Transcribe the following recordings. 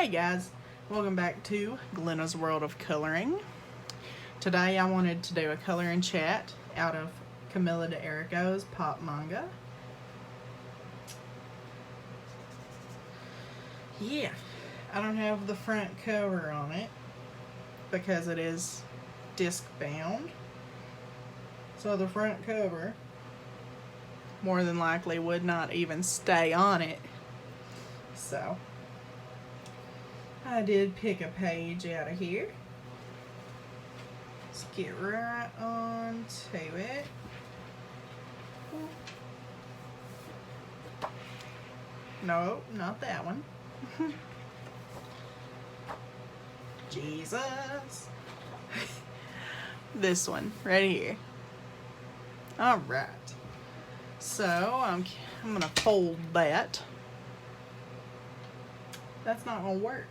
Hey guys, welcome back to Glenna's World of Coloring. Today I wanted to do a coloring chat out of Camilla de Pop Manga. Yeah, I don't have the front cover on it because it is disc bound. So the front cover more than likely would not even stay on it. So I did pick a page out of here. Let's get right on to it. No, not that one. Jesus. This one right here. All right. So I'm gonna fold that. That's not gonna work.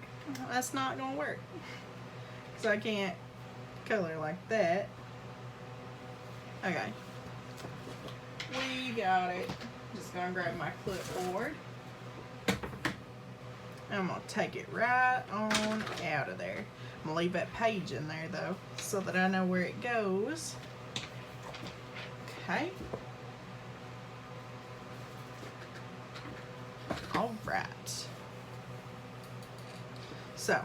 That's not gonna work. So I can't color like that. Okay. We got it. Just gonna grab my clipboard. I'm gonna take it right on out of there. I'm gonna leave that page in there though, so that I know where it goes. Okay. All right. So,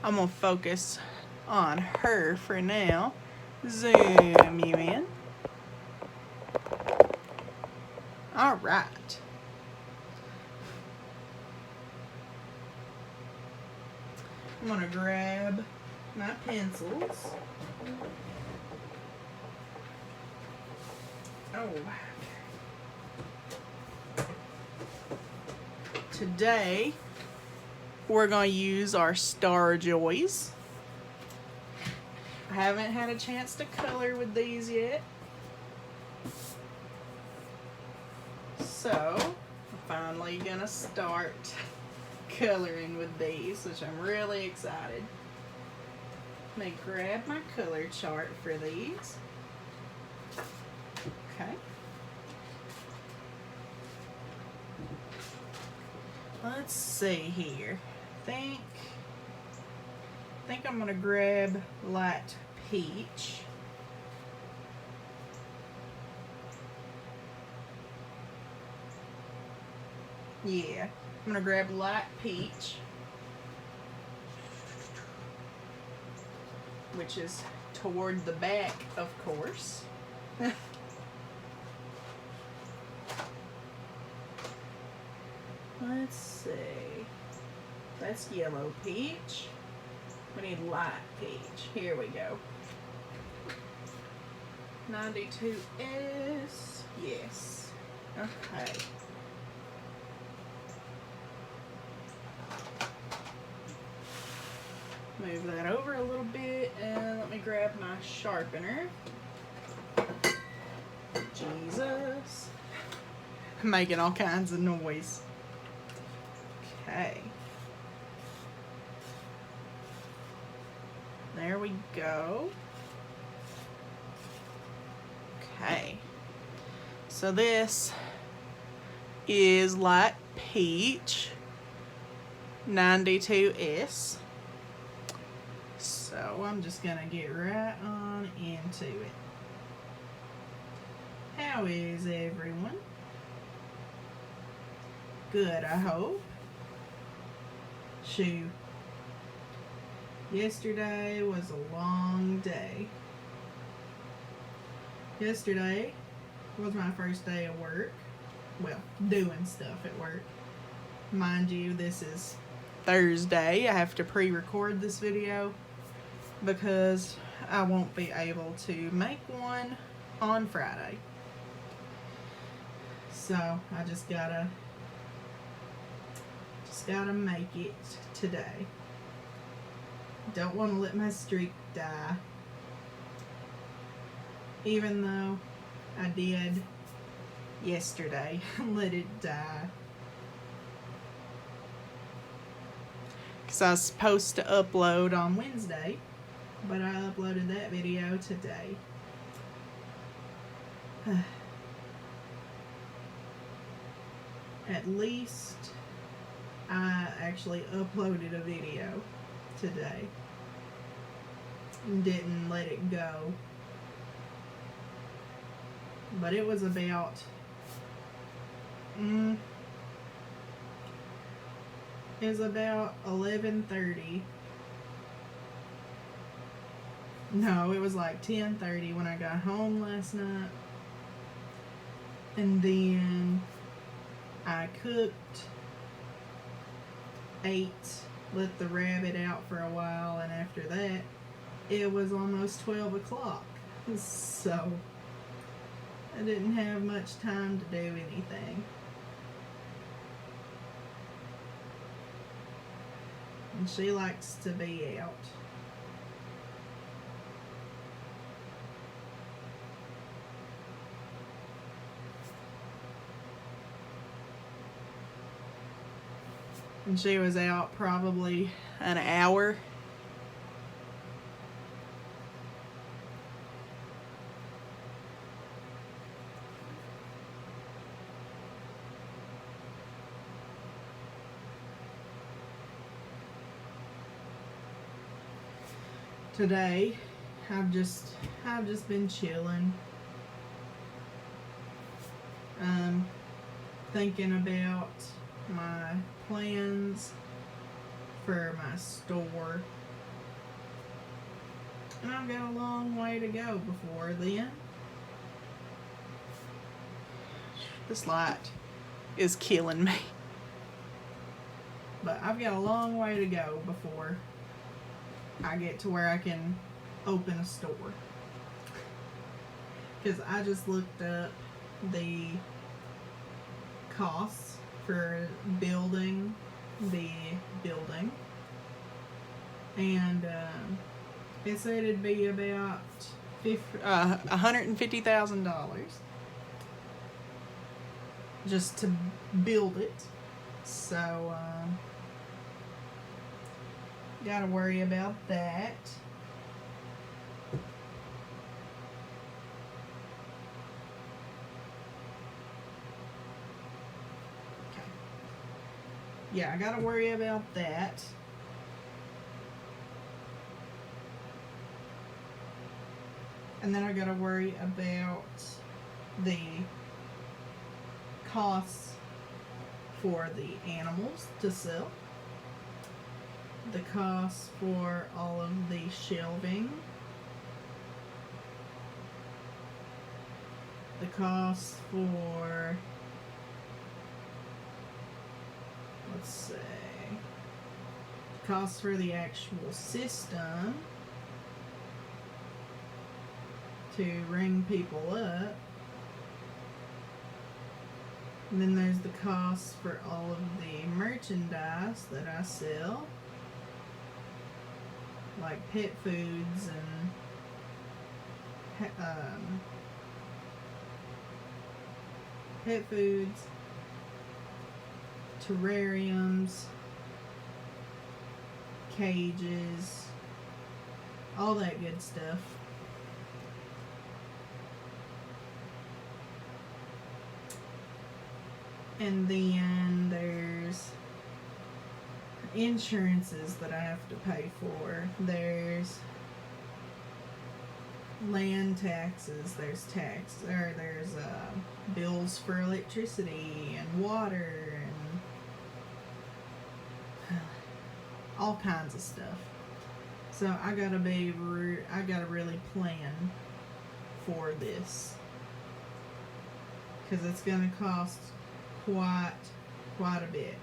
I'm going to focus on her for now. Zoom you in. All right. I'm going to grab my pencils. Oh. Today, we're going to use our Star Joys. I haven't had a chance to color with these yet. So, I'm finally going to start coloring with these, which I'm really excited. Let me grab my color chart for these. Okay. Let's see here. I think I'm gonna grab light peach. Yeah, I'm gonna grab light peach, which is toward the back, of course. Let's see. That's yellow peach. We need light peach. Here we go. 92S. Yes. Okay. Move that over a little bit and let me grab my sharpener. Jesus. I'm making all kinds of noise. Okay. There we go. Okay. So this is light peach 92S. So I'm just gonna get right on into it. How is everyone? Good, I hope. Shoot. Yesterday was a long day. Yesterday was my first day of work. Well, doing stuff at work. Mind you, this is Thursday. I have to pre-record this video because I won't be able to make one on Friday. So I just gotta make it today. Don't want to let my streak die. Even though I did yesterday let it die. Because I was supposed to upload on Wednesday, but I uploaded that video today. At least I actually uploaded a video today and didn't let it go. But it was about 11:30. No, it was like 10:30 when I got home last night. And then I cooked, ate, let the rabbit out for a while, and after that, it was almost 12 o'clock. So, I didn't have much time to do anything. And she likes to be out. And she was out probably an hour. Today, I've just been chilling. Thinking about my plans for my store. And I've got a long way to go before then. This light is killing me. But I've got a long way to go before I get to where I can open a store. Because I just looked up the costs for building the building, and it said it'd be about $150,000 just to build it. So gotta worry about that. Yeah, I gotta worry about that. And then I gotta worry about the costs for the animals to sell, the costs for all of the shelving, the costs for, let's say, costs for the actual system to ring people up. And then there's the costs for all of the merchandise that I sell, like pet foods and pet foods, terrariums, cages, all that good stuff. And then there's insurances that I have to pay for. There's land taxes, there's bills for electricity and water and all kinds of stuff. So I gotta really plan for this, because it's gonna cost quite a bit.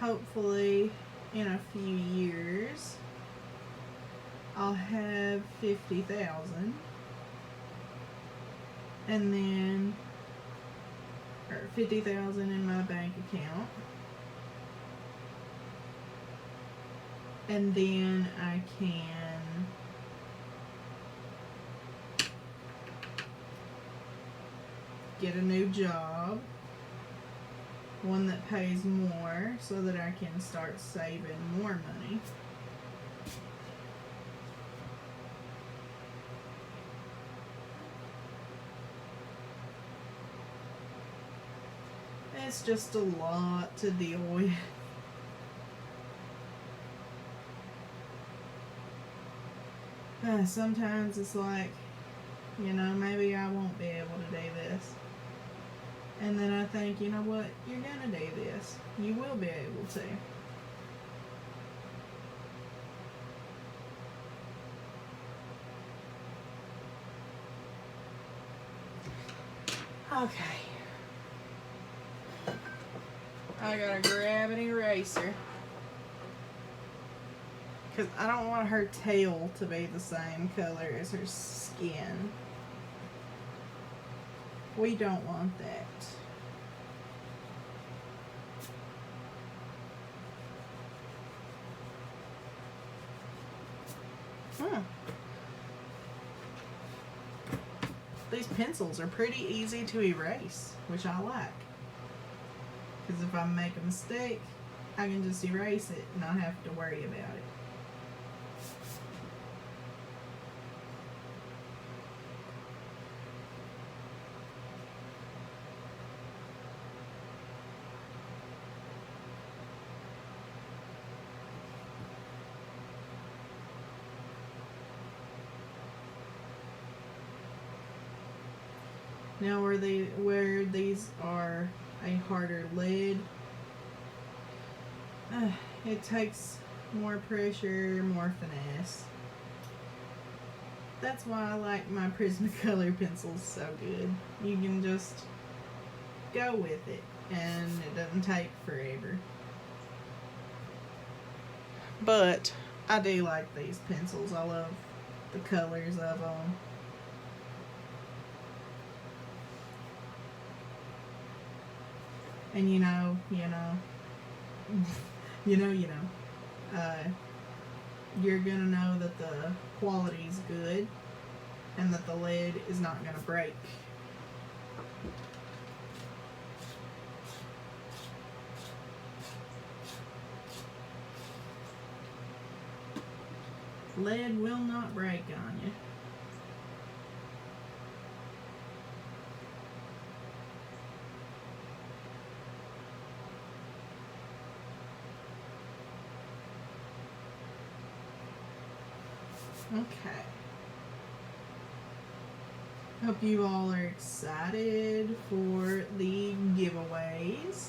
Hopefully in a few years I'll have 50,000, and then, or 50,000 in my bank account, and then I can get a new job, one that pays more, so that I can start saving more money. It's just a lot to deal with. Sometimes it's like, you know, maybe I won't be able to do this. And then I think, you know what, you're gonna do this. You will be able to. Okay. I gotta grab an eraser. Because I don't want her tail to be the same color as her skin. We don't want that. These pencils are pretty easy to erase, which I like. Because if I make a mistake, I can just erase it and not have to worry about it. Now where these are a harder lead, it takes more pressure, more finesse. That's why I like my Prismacolor pencils so good. You can just go with it and it doesn't take forever. But I do like these pencils. I love the colors of them. And you know, you're gonna know that the quality's good and that the lid is not gonna break. Lead will not break on you. Okay. Hope you all are excited for the giveaways.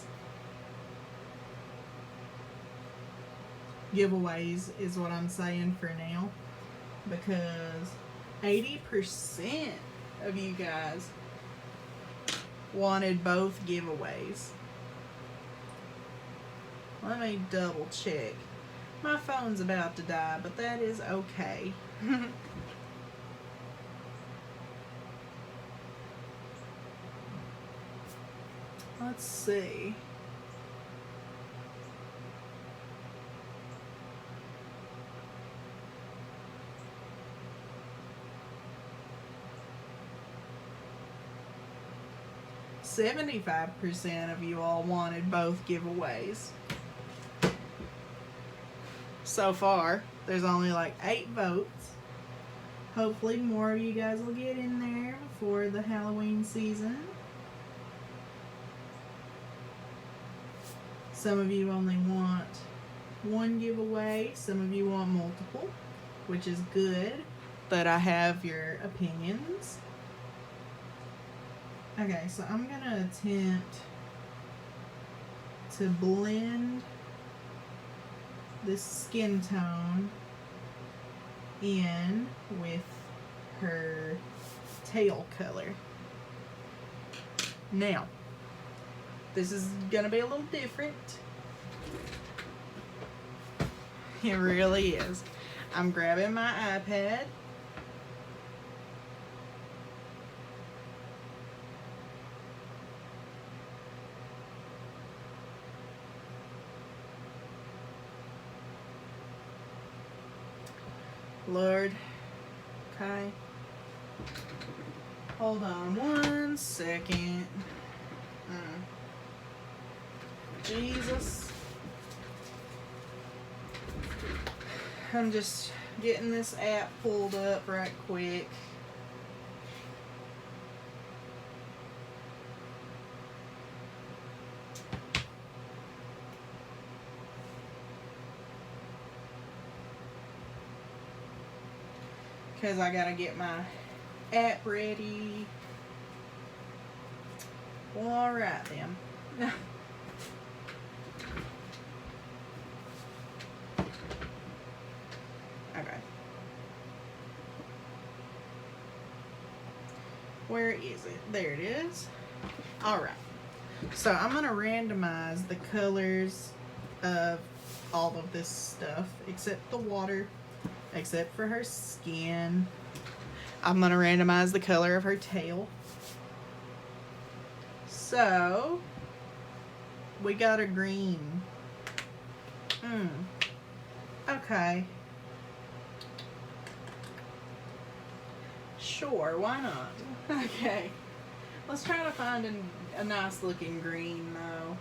Giveaways is what I'm saying for now, because 80% of you guys wanted both giveaways. Let me double check. My phone's about to die, but that is okay. Let's see. %75% of you all wanted both giveaways. So far, there's only like 8 votes. Hopefully more of you guys will get in there before the Halloween season. Some of you only want one giveaway. Some of you want multiple, which is good, but I have your opinions. Okay, so I'm going to attempt to blend this skin tone in with her tail color. Now, this is gonna be a little different. It really is. I'm grabbing my iPad. Lord, okay. Hold on 1 second. Jesus. I'm just getting this app pulled up right quick. Because I gotta get my app ready. Well, alright then. Okay. Where is it? There it is. Alright. So I'm going to randomize the colors of all of this stuff, except the water, except for her skin. I'm going to randomize the color of her tail. So, we got a green. Okay. Sure, why not? Okay. Let's try to find a nice looking green though.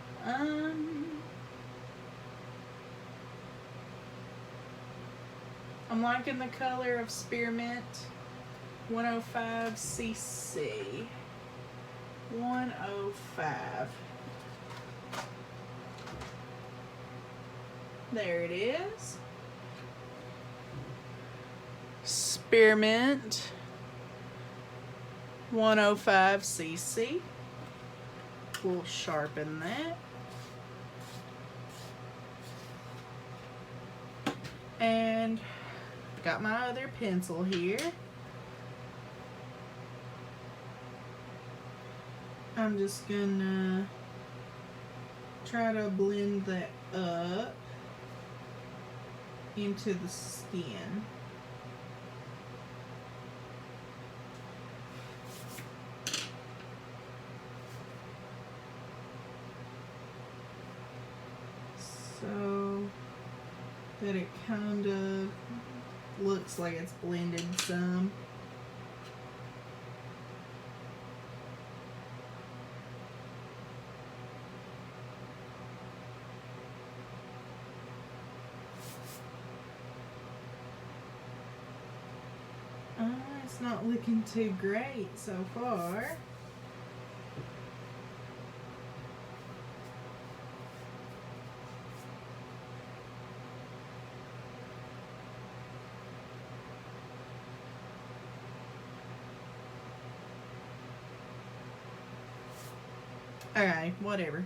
I'm liking the color of Spearmint 105cc. 105. There it is. Spearmint 105cc. We'll sharpen that. And got my other pencil here. I'm just gonna try to blend that up into the skin. So that it kind of looks like it's blended some. It's not looking too great so far. Okay, whatever.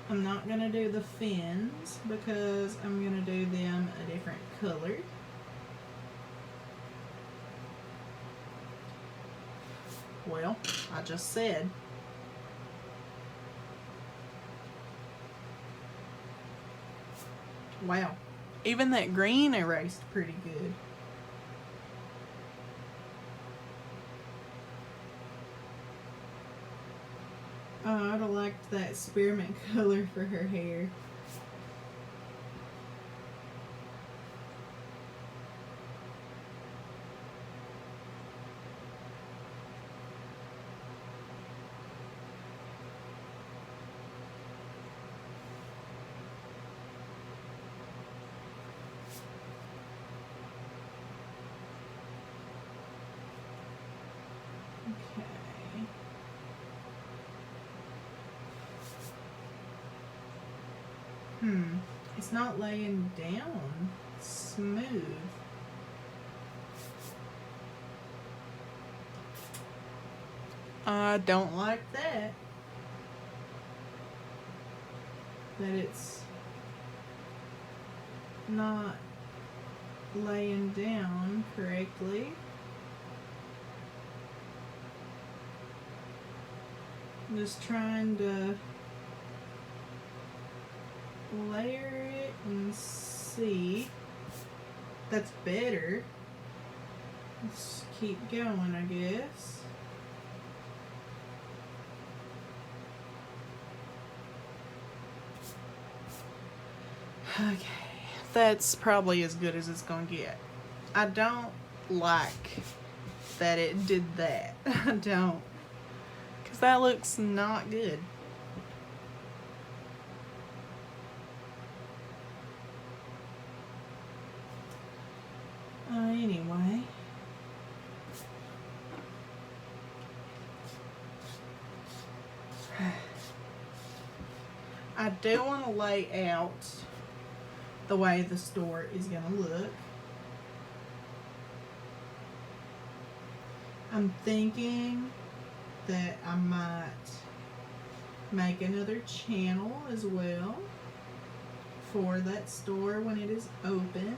I'm not going to do the fins because I'm going to do them a different color. Well, I just said. Wow. Even that green erased pretty good. Oh, I'd have liked that spearmint color for her hair. It's not laying down smooth. I don't like that. That it's not laying down correctly. I'm just trying to layer it and see. That's better. Let's keep going, I guess. Okay, that's probably as good as it's gonna get. I don't like that it did that. I don't. Because that looks not good. Anyway. I do want to lay out the way the store is going to look. I'm thinking that I might make another channel as well for that store when it is open.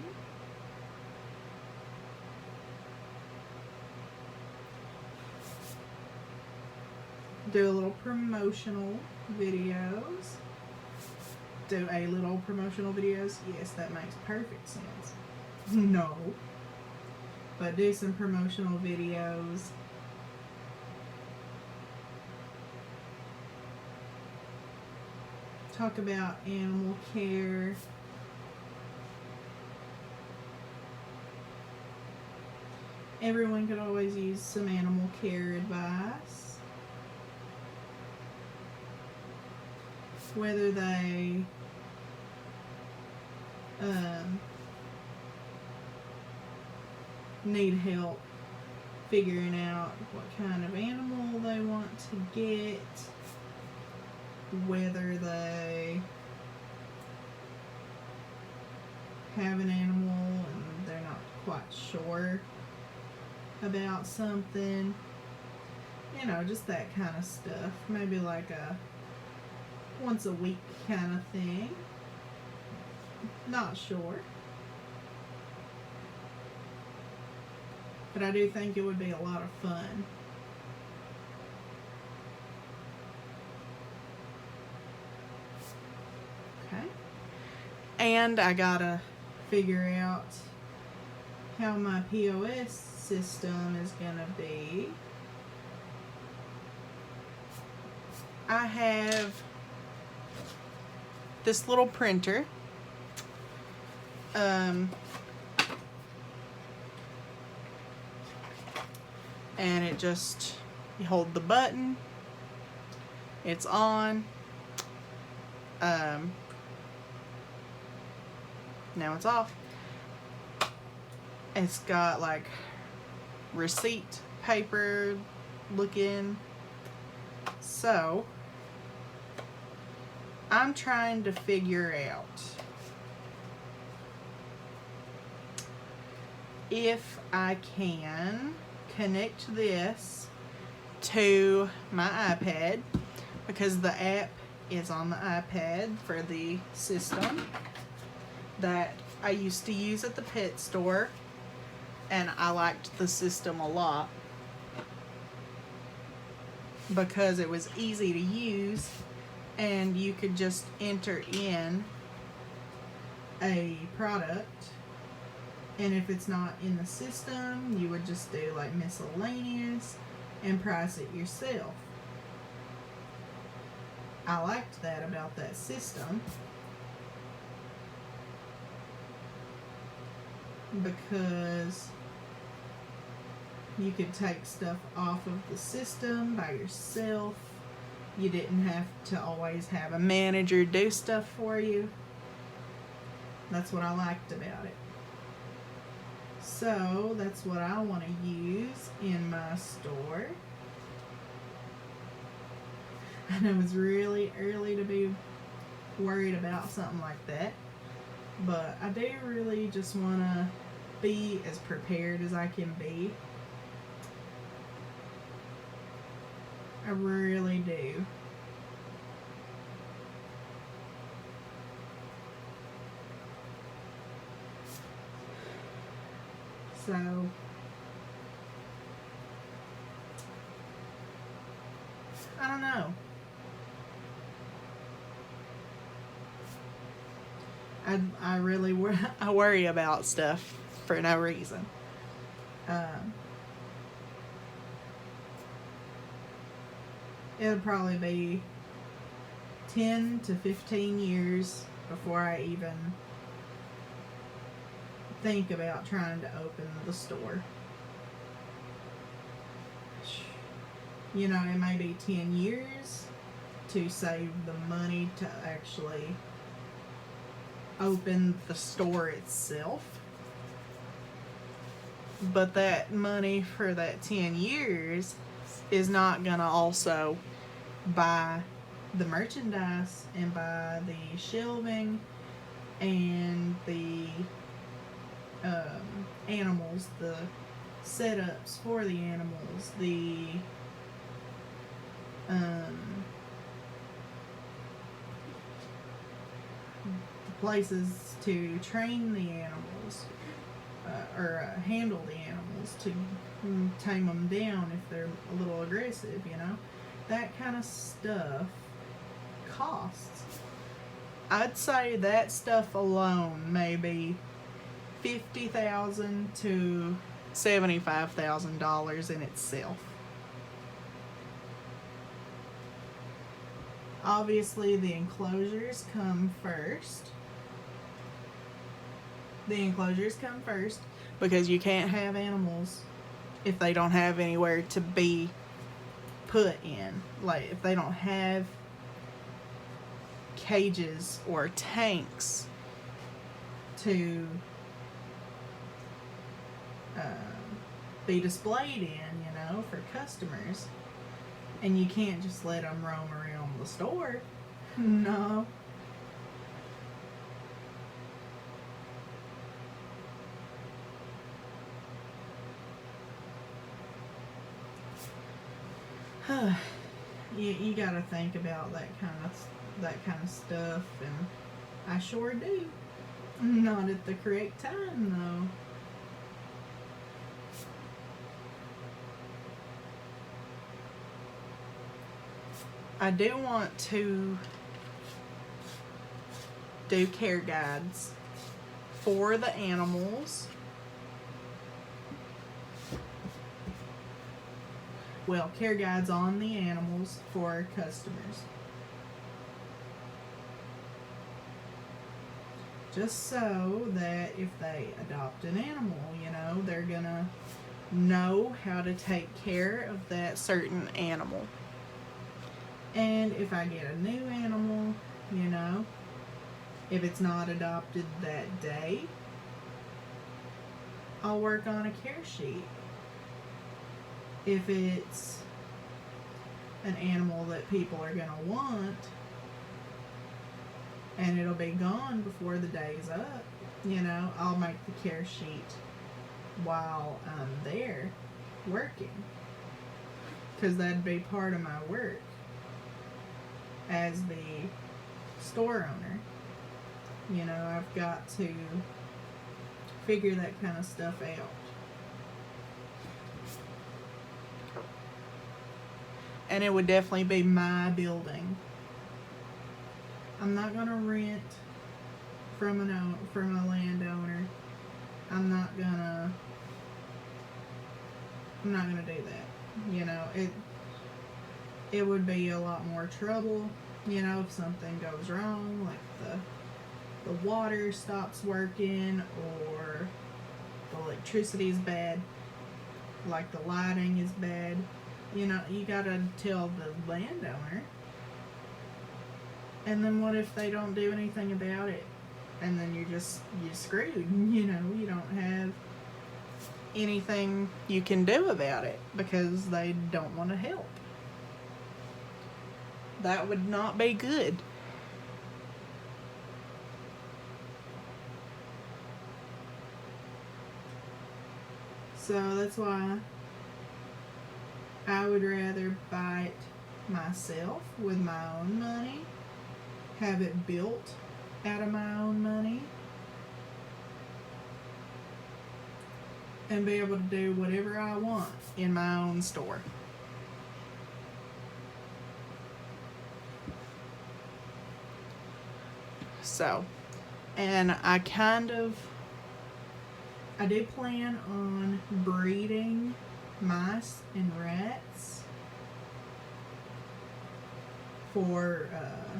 Do a little promotional videos. Do a little promotional videos. Yes, that makes perfect sense. No. But do some promotional videos. Talk about animal care. Everyone could always use some animal care advice. Whether they need help figuring out what kind of animal they want to get, whether they have an animal and they're not quite sure about something, you know, just that kind of stuff. Maybe like a once a week kind of thing. Not sure. But I do think it would be a lot of fun. Okay. And I gotta figure out how my POS system is gonna be. I have this little printer. And it just, you hold the button, it's on, now it's off. It's got like receipt paper looking. So I'm trying to figure out if I can connect this to my iPad, because the app is on the iPad for the system that I used to use at the pet store, and I liked the system a lot because it was easy to use and you could just enter in a product, and if it's not in the system, you would just do like miscellaneous and price it yourself. I liked that about that system because you could take stuff off of the system by yourself. You didn't have to always have a manager do stuff for you. That's what I liked about it. So that's what I want to use in my store. I know it's really early to be worried about something like that, but I do really just want to be as prepared as I can be. I really do. So I don't know. I really I worry about stuff for no reason. It'll probably be 10 to 15 years before I even think about trying to open the store. You know, it may be 10 years to save the money to actually open the store itself. But that money for that 10 years is not going to also buy the merchandise and buy the shelving and the animals, the setups for the animals, the places to train the animals or handle the animals, to tame them down if they're a little aggressive, you know. That kind of stuff costs. I'd say that stuff alone may be $50,000 to $75,000 in itself. Obviously, the enclosures come first. The enclosures come first because you can't have animals if they don't have anywhere to be put in. Like, if they don't have cages or tanks to be displayed in, you know, for customers, and you can't just let them roam around the store. No. You gotta think about that kind of stuff, and I sure do. Not at the correct time, though. I do want to do care guides for the animals. Well, care guides on the animals for customers. Just so that if they adopt an animal, you know, they're gonna know how to take care of that certain animal. And if I get a new animal, you know, if it's not adopted that day, I'll work on a care sheet. If it's an animal that people are going to want, and it'll be gone before the day's up, you know, I'll make the care sheet while I'm there working. Because that'd be part of my work as the store owner. You know, I've got to figure that kind of stuff out. And it would definitely be my building. I'm not gonna rent from a landowner. I'm not gonna do that. You know, it would be a lot more trouble, you know, if something goes wrong, like the water stops working, or the electricity is bad, like the lighting is bad. You know, you gotta tell the landowner. And then what if they don't do anything about it? And then you're screwed. You know, you don't have anything you can do about it because they don't want to help. That would not be good. So that's why I would rather buy it myself with my own money, have it built out of my own money, and be able to do whatever I want in my own store. So, and I do plan on breeding mice and rats for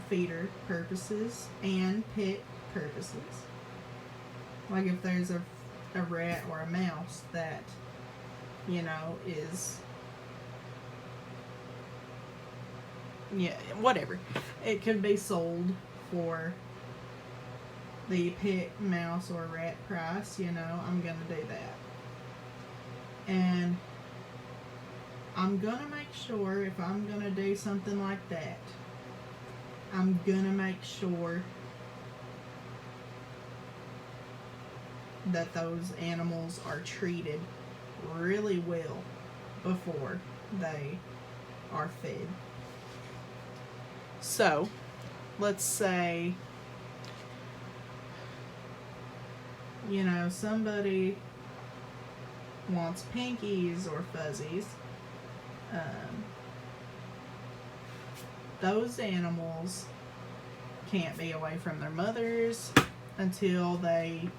feeder purposes and pet purposes. Like if there's a a rat or a mouse that, you know, is, yeah, whatever. It could be sold for the pet mouse or rat price, you know, I'm gonna do that. And I'm gonna make sure, if I'm gonna do something like that, I'm gonna make sure that those animals are treated really well before they are fed. So, let's say, you know, somebody wants pinkies or fuzzies. Those animals can't be away from their mothers until they,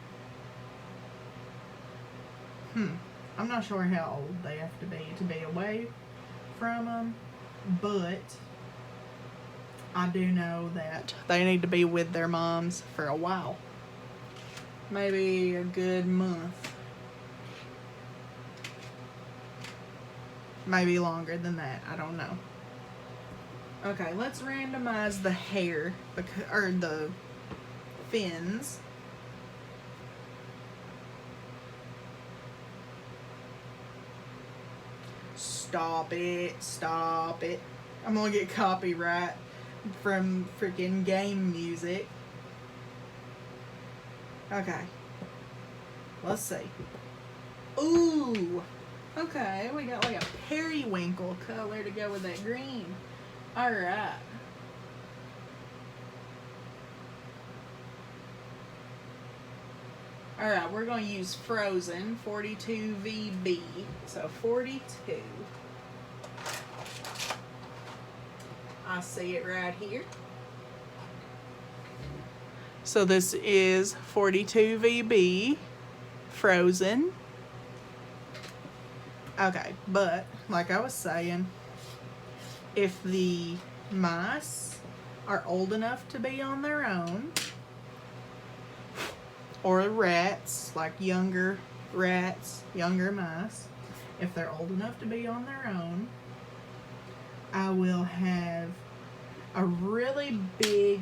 I'm not sure how old they have to be away from them, but I do know that they need to be with their moms for a while. Maybe a good month. Maybe longer than that. I don't know. Okay, let's randomize the hair, or the fins. Stop it. Stop it. I'm gonna get copyright from freaking game music. Okay. Let's see. Ooh. Okay, we got like a periwinkle color to go with that green. Alright. Alright, we're going to use Frozen 42 VB. So 42. I see it right here. So this is 42 VB Frozen. Okay, but like I was saying, if the mice are old enough to be on their own, or rats, like younger rats, younger mice, if they're old enough to be on their own, I will have a really big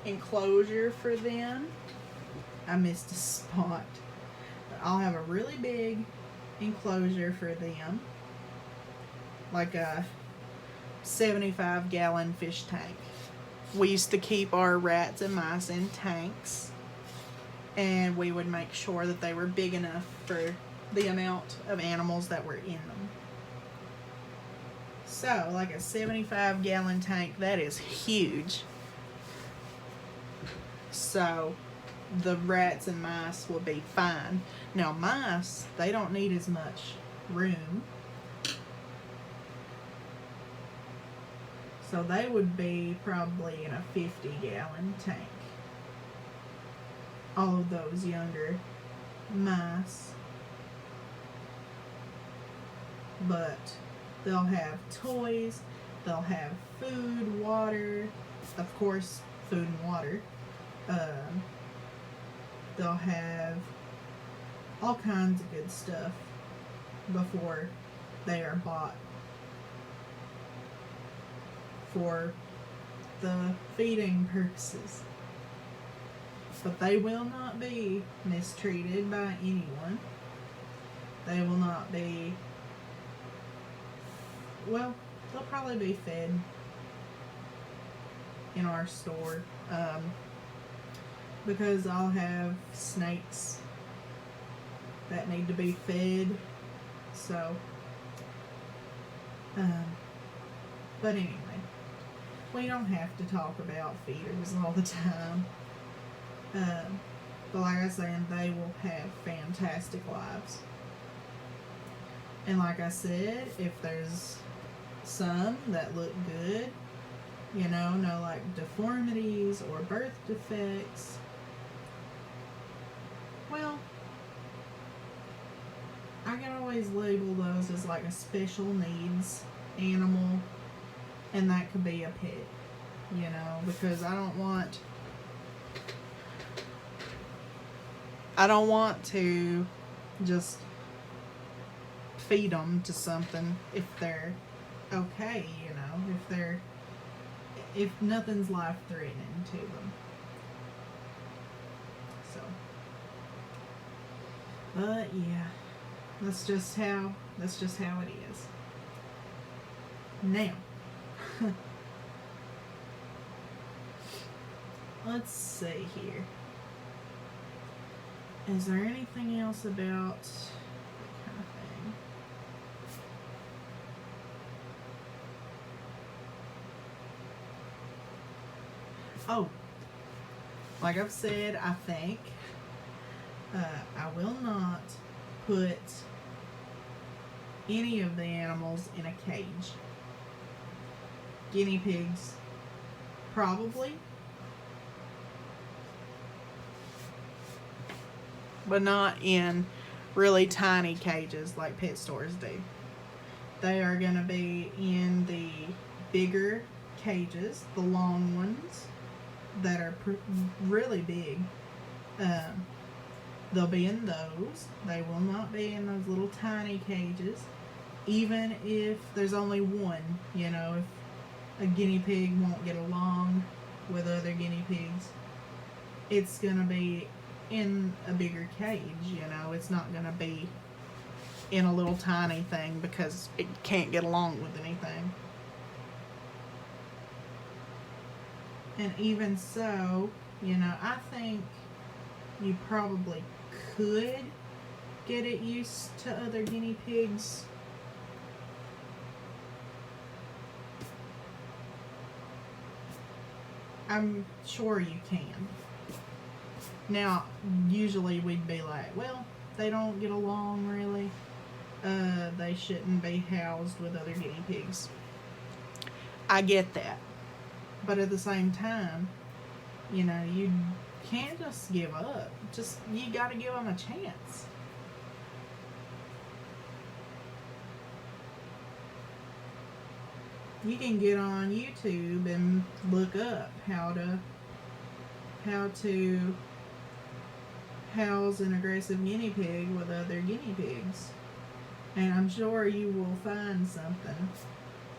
enclosure for them. I missed a spot. I'll have a really big enclosure for them, like a 75-gallon fish tank. We used to keep our rats and mice in tanks, and we would make sure that they were big enough for the amount of animals that were in them. So, like a 75-gallon tank, that is huge. So, the rats and mice will be fine. Now, mice, they don't need as much room. So they would be probably in a 50-gallon tank. All of those younger mice. But they'll have toys, they'll have food, water, of course, food and water. They'll have all kinds of good stuff before they are bought for the feeding purposes. But they will not be mistreated by anyone. They will not be, well, they'll probably be fed in our store, because I'll have snakes that need to be fed. So, but anyway, we don't have to talk about feeders all the time. But like I was saying, they will have fantastic lives. And like I said, if there's some that look good, you know, no like deformities or birth defects, well, I can always label those as like a special needs animal, and that could be a pet, you know, because I don't want I don't want to just feed them to something if they're okay, you know, if nothing's life threatening to them. So, but yeah, that's just how it is. Now, let's see here. Is there anything else about that kind of thing? Oh, like I've said, I think I will not put any of the animals in a cage. Guinea pigs, probably, but not in really tiny cages like pet stores do. They are going to be in the bigger cages, the long ones that are really big. They'll be in those. They will not be in those little tiny cages. Even if there's only one, you know, if a guinea pig won't get along with other guinea pigs, it's going to be in a bigger cage, you know. It's not going to be in a little tiny thing because it can't get along with anything. And even so, you know, I think you probably could get it used to other guinea pigs. I'm sure you can. Now, usually we'd be like, well, they don't get along really. They shouldn't be housed with other guinea pigs. I get that. But at the same time, you know, you can't just give up. You gotta give them a chance. You can get on YouTube and look up how to house an aggressive guinea pig with other guinea pigs. And I'm sure you will find something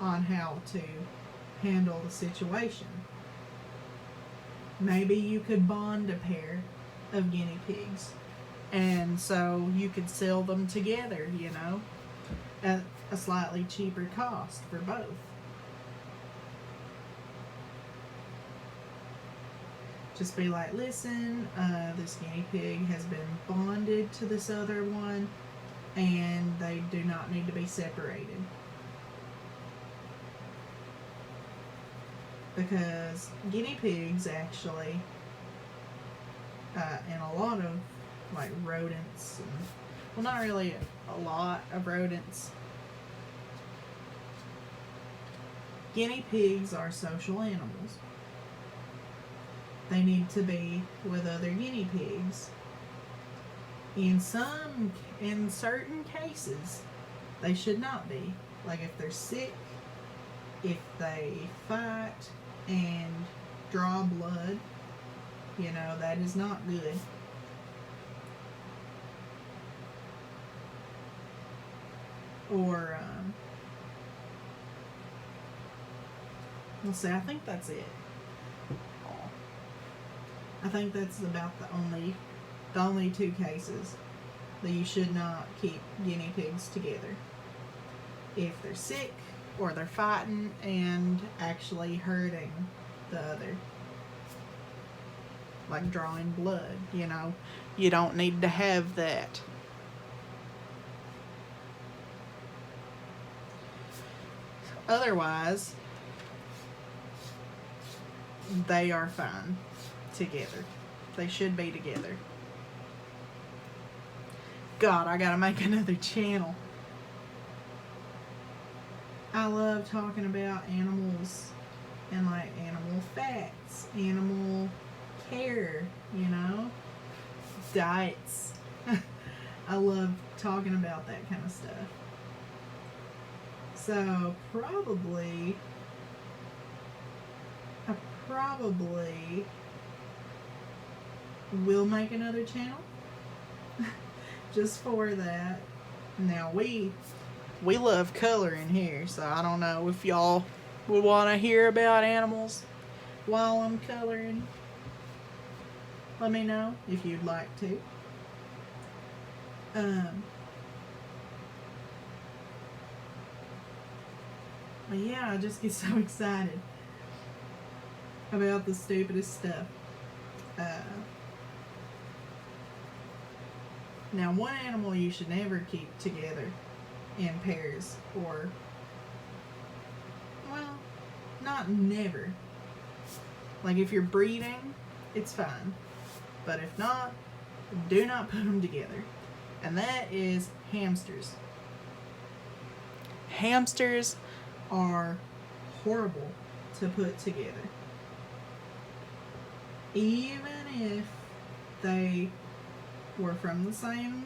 on how to handle the situation. Maybe you could bond a pair of guinea pigs, and so you could sell them together, you know, at a slightly cheaper cost for both. Just be like, listen, this guinea pig has been bonded to this other one, and they do not need to be separated. Because guinea pigs actually, and a lot of like rodents, and, well, not really a lot of rodents. Guinea pigs are social animals. They need to be with other guinea pigs. In certain cases, they should not be. Like if they're sick, if they fight and draw blood, you know, that is not good. Or, let's see, I think that's it. I think that's about the only two cases that you should not keep guinea pigs together. If they're sick or they're fighting and actually hurting the other. Like drawing blood, you know. You don't need to have that. Otherwise, they are fine together. They should be together. God, I gotta make another channel. I love talking about animals and like animal facts, animal care, you know, diets. I love talking about that kind of stuff. So I probably will make another channel just for that. Now we love coloring here, so I don't know if y'all would want to hear about animals while I'm coloring. Let me know if you'd like to. But yeah, I just get so excited about the stupidest stuff. Now, one animal you should never keep together in pairs, or, well, not never. Like, if you're breeding, it's fine. But if not, do not put them together. And that is hamsters. Hamsters are horrible to put together. Even if they were from the same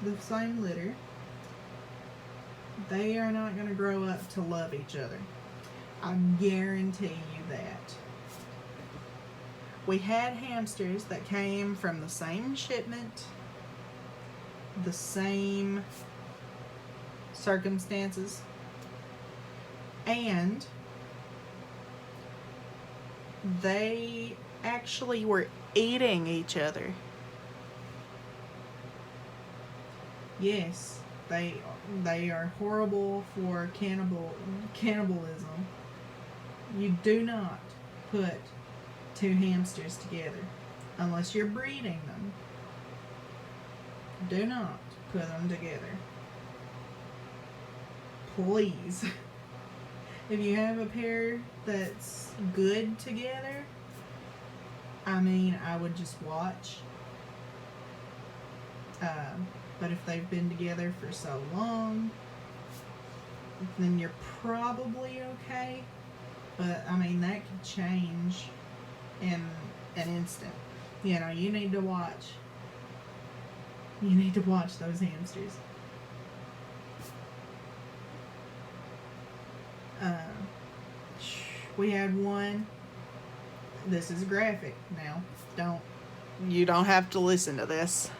litter, they are not going to grow up to love each other. I guarantee you that. We had hamsters that came from the same shipment, the same circumstances, and they actually were eating each other. Yes, they are horrible for cannibalism. You do not put two hamsters together unless you're breeding them. Do not put them together. Please. If you have a pair that's good together, I mean, I would just watch. But if they've been together for so long, then you're probably okay. But, I mean, that could change in an instant. You know, you need to watch. You need to watch those hamsters. We had one. This is graphic now. You don't have to listen to this.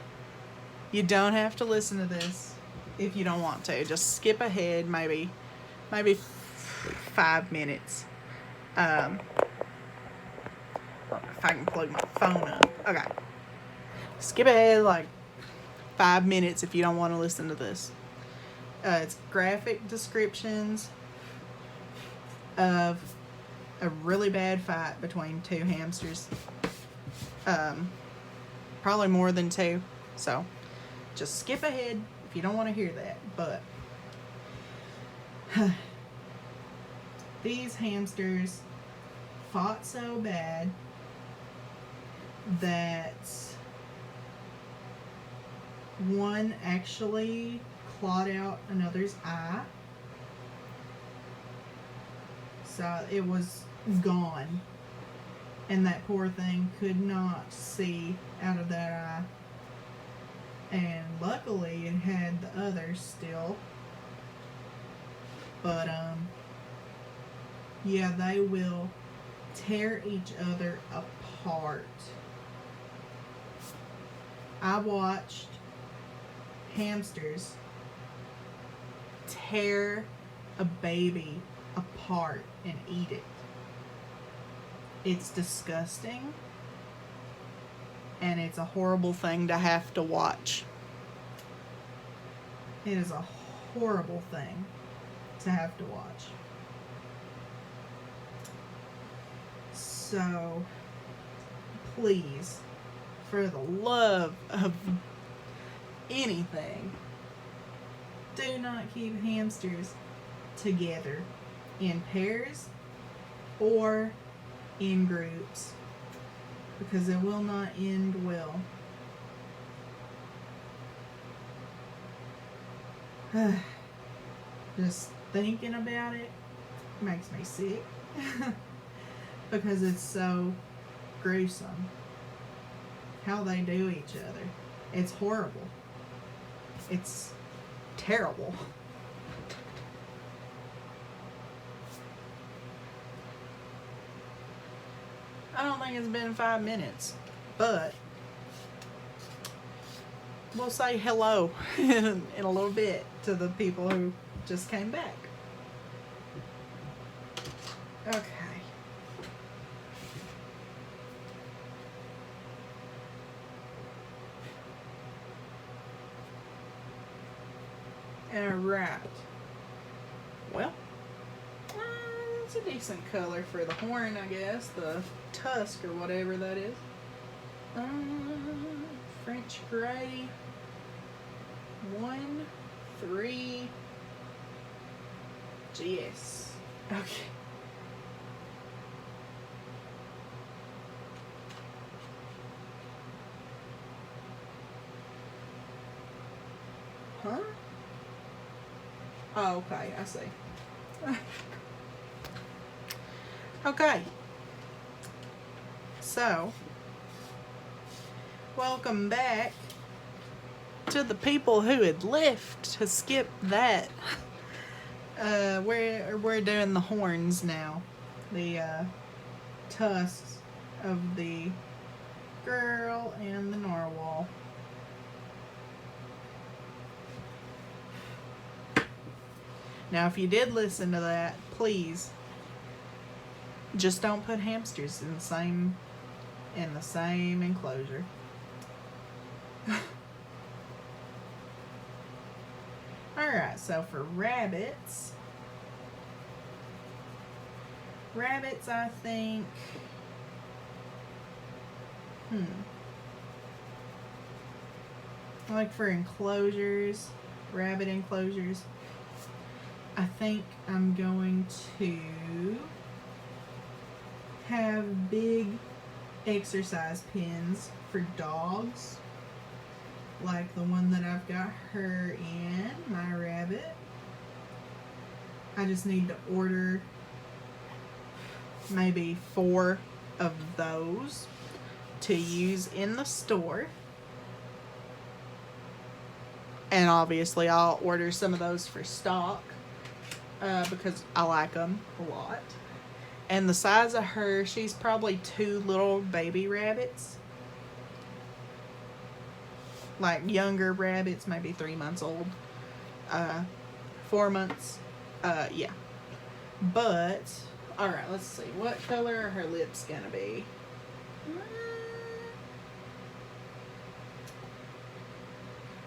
You don't have to listen to this if you don't want to. Just skip ahead maybe 5 minutes. If I can plug my phone up. Okay. Skip ahead like 5 minutes if you don't want to listen to this. It's graphic descriptions of a really bad fight between two hamsters. Probably more than two. So, just skip ahead if you don't want to hear that. But, these hamsters fought so bad that one actually clawed out another's eye. So it was gone. And that poor thing could not see out of that eye. And luckily it had the other still. But, yeah, they will tear each other apart. I watched hamsters tear a baby apart and eat it. It's disgusting, and it's a horrible thing to have to watch. It is a horrible thing to have to watch. So, please, for the love of anything, do not keep hamsters together in pairs or in groups, because it will not end well. Just thinking about it makes me sick because it's so gruesome how they do each other. It's horrible. It's terrible. I don't think it's been 5 minutes, but we'll say hello in a little bit to the people who just came back. Okay. Alright. Well, it's a decent color for the horn, I guess. The tusk or whatever that is. French gray. 1, 3. GS. Okay. Huh? Oh, okay, I see. Okay. So, welcome back to the people who had left to skip that. We're doing the horns now. The tusks of the girl and the narwhal. Now, if you did listen to that, please just don't put hamsters in the same enclosure. Alright, so for rabbits, I think, like for enclosures, rabbit enclosures, I think I'm going to have big exercise pins for dogs, like the one that I've got her in, my rabbit. I just need to order maybe 4 of those to use in the store. And obviously I'll order some of those for stock because I like them a lot. And the size of her, she's probably 2 little baby rabbits. Like younger rabbits, maybe 3 months old. 4 months. Yeah. But, alright, let's see. What color are her lips gonna be?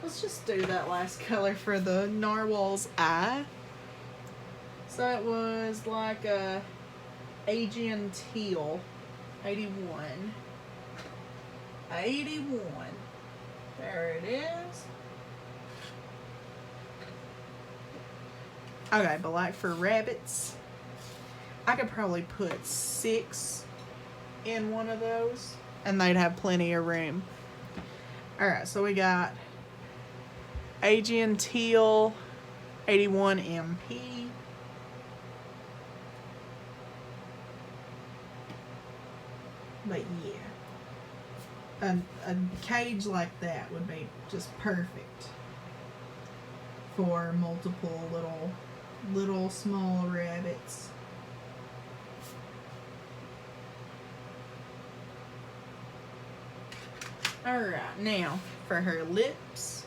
Let's just do that last color for the narwhal's eye. So it was like a Aegean teal. 81. 81. There it is. Okay, but like for rabbits, I could probably put 6 in one of those and they'd have plenty of room. Alright, so we got Aegean teal, 81 MP. But yeah, a cage like that would be just perfect for multiple little small rabbits. Alright, now for her lips.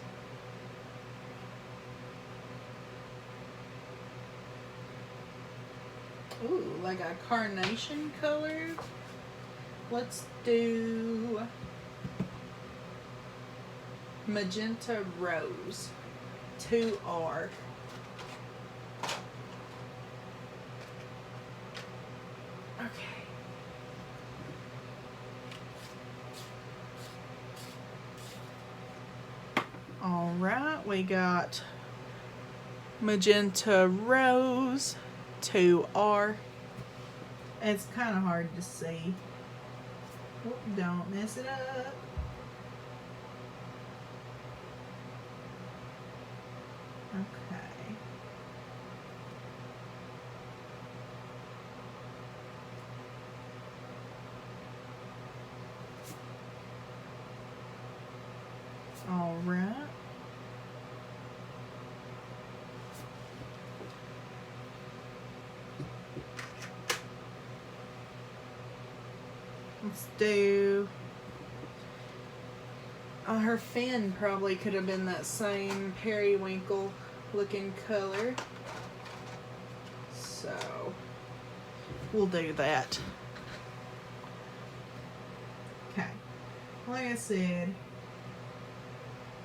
Ooh, like a carnation color. Let's do magenta rose, 2R. Okay. All right, we got magenta rose, 2R. It's kind of hard to see. Oh, don't mess it up. Okay. All right. Let's do Her fin probably could have been that same periwinkle looking color. So we'll do that. Okay. Like I said,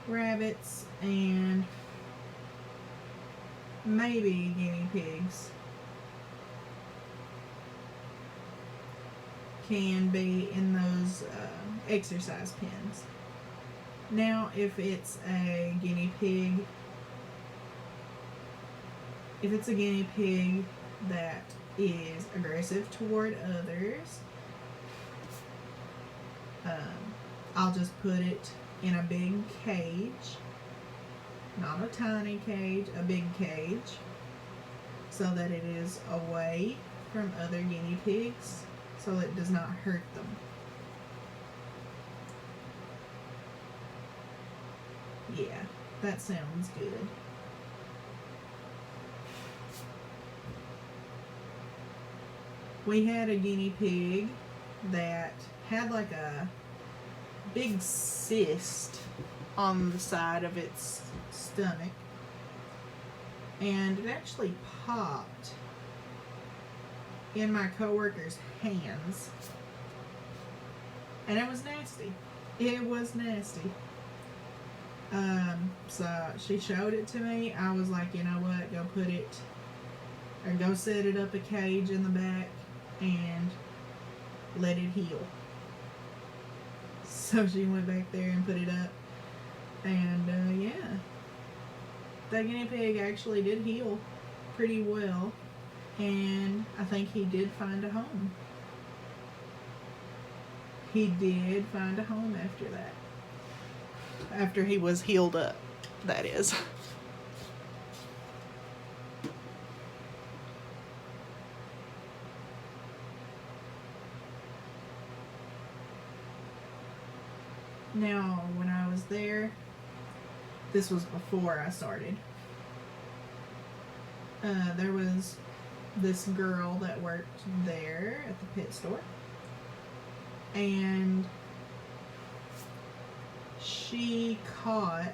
rabbits and maybe guinea pigs can be in those exercise pens. Now, if it's a guinea pig, that is aggressive toward others, I'll just put it in a big cage, not a tiny cage, a big cage, so that it is away from other guinea pigs, so it does not hurt them. Yeah, that sounds good. We had a guinea pig that had like a big cyst on the side of its stomach, and it actually popped in my coworker's hands, and it was nasty. It was nasty. So she showed it to me. I was like, you know what, go set it up a cage in the back and let it heal. So she went back there and put it up, and yeah, that guinea pig actually did heal pretty well, and I think he did find a home. He did find a home after that. After he was healed up, that is. Now, when I was there, this was before I started, there was this girl that worked there at the pet store, and she caught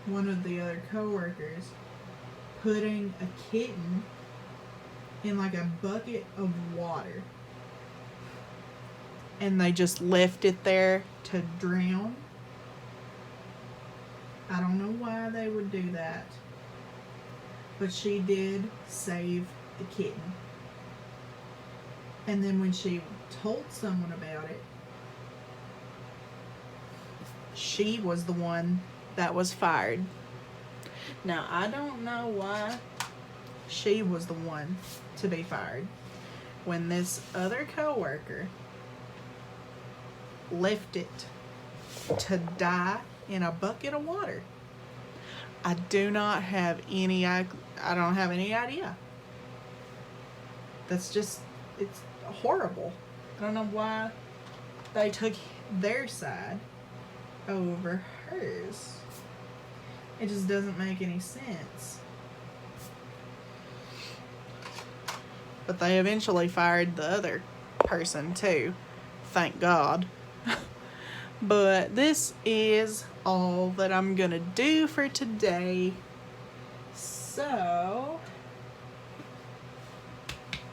one of the other coworkers putting a kitten in like a bucket of water, and they just left it there to drown. I don't know why they would do that, but she did save the kitten. And then when she told someone about it, she was the one that was fired. Now, I don't know why she was the one to be fired when this other coworker left it to die in a bucket of water. I don't have any idea. It's horrible. I don't know why they took their side over hers. It just doesn't make any sense. But they eventually fired the other person too. Thank God. But this is all that I'm gonna do for today. So,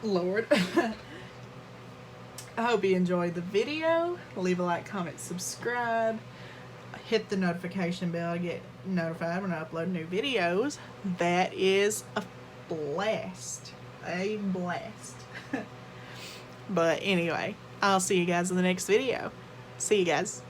Lord. I hope you enjoyed the video. Leave a like, comment, subscribe. Hit the notification bell to get notified when I upload new videos. That is a blast. A blast. But anyway, I'll see you guys in the next video. See you guys.